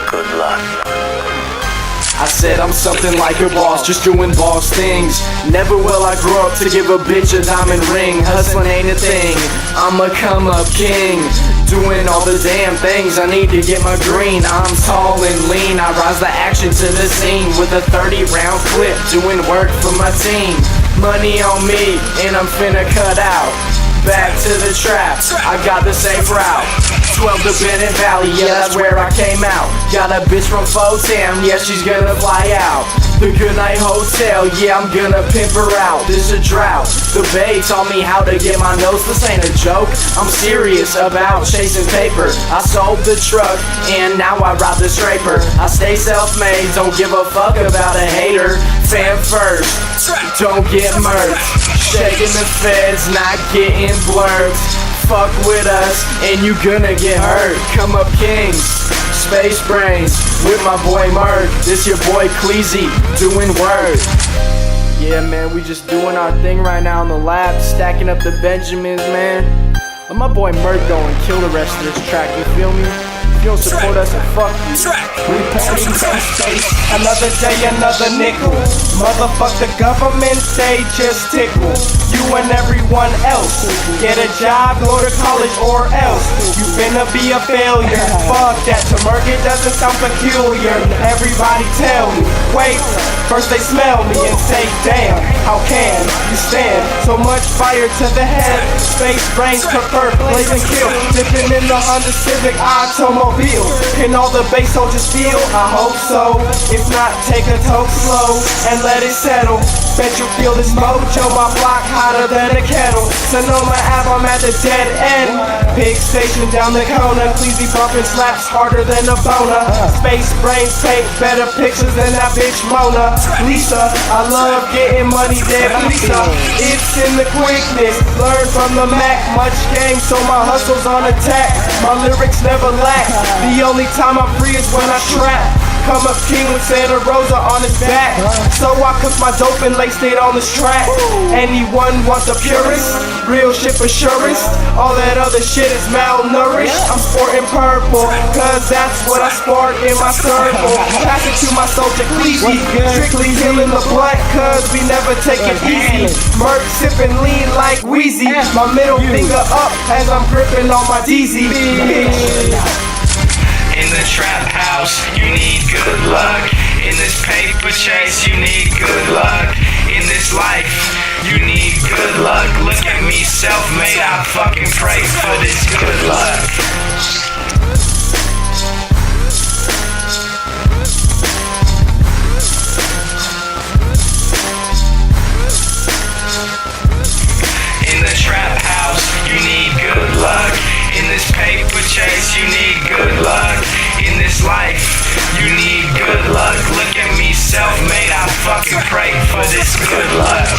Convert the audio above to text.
Good luck. I said I'm something like a boss, just doing boss things. Never will I grow up to give a bitch a diamond ring. Hustling ain't a thing, I'm a come up king. Doing all the damn things, I need to get my green. I'm tall and lean, I rise the action to the scene with a 30-round clip, doing work for my team. Money on me, and I'm finna cut out. Back to the trap, I got the safe route. 12 to Bennett Valley, yeah, that's where I came out. Got a bitch from Fotown, yeah, she's gonna fly out. The Goodnight Hotel, yeah, I'm gonna pimp her out. This a drought, the Bay taught me how to get my nose. This ain't a joke, I'm serious about chasing paper. I sold the truck, and now I ride the scraper. I stay self-made, don't give a fuck about a hater. Fan first, don't get murked. Shaking the feds, not getting blurred. Fuck with us, and you gonna get hurt. Come up kings, space brains, with my boy Merc. This your boy Cleezy, doing work. Yeah man, we just doing our thing right now in the lab, stacking up the Benjamins, man. Let my boy Merc go and kill the rest of this track, you feel me? If you don't support us, and fuck you. We party in space, another day, another nickel. Motherfuck the government, they just tickle. You and everyone else, get a job, go to college or else. You finna be a failure, fuck that. To Merc it doesn't sound peculiar. Everybody tell me, wait, first they smell me and say, damn, how can you stand so much fire to the head? Space brains prefer blaze and kill. Dipping in the Honda Civic automobile. Can all the base soldiers feel? I hope so. If not, take a toke slow and let it settle. Bet you feel this mojo, my block hotter than a kettle. Sonoma Ave, I'm at the dead end. Big station down the corner. Cleezy bumping slaps harder than a boner. Space brains paint better pictures than that bitch Mona Lisa. I love getting money there, Lisa. It's in the quickness, learn from the Mac. Much game, so my hustle's on attack. My lyrics never lack. The only time I'm free is when I trap. Come up king with Santa Rosa on his back. So I cook my dope and laced it on this track. Anyone want the purest? Real shit for surest. All that other shit is malnourished. I'm sporting purple, cause that's what I sport in my circle. Pass it to my soldier Cleezy. Strictly healing the blood, cause we never take it easy. Merc sipping lean like Wheezy. My middle finger up as I'm gripping on my DZ. In the trap house, you need good luck. In this paper chase, you need good luck. In this life, you need good luck. Look at me, self-made, I fucking pray for this good luck. In the trap house, you need good luck. In this paper chase, you need good luck. In this life, you need good luck. Look at me, self-made, I fucking pray for this good luck.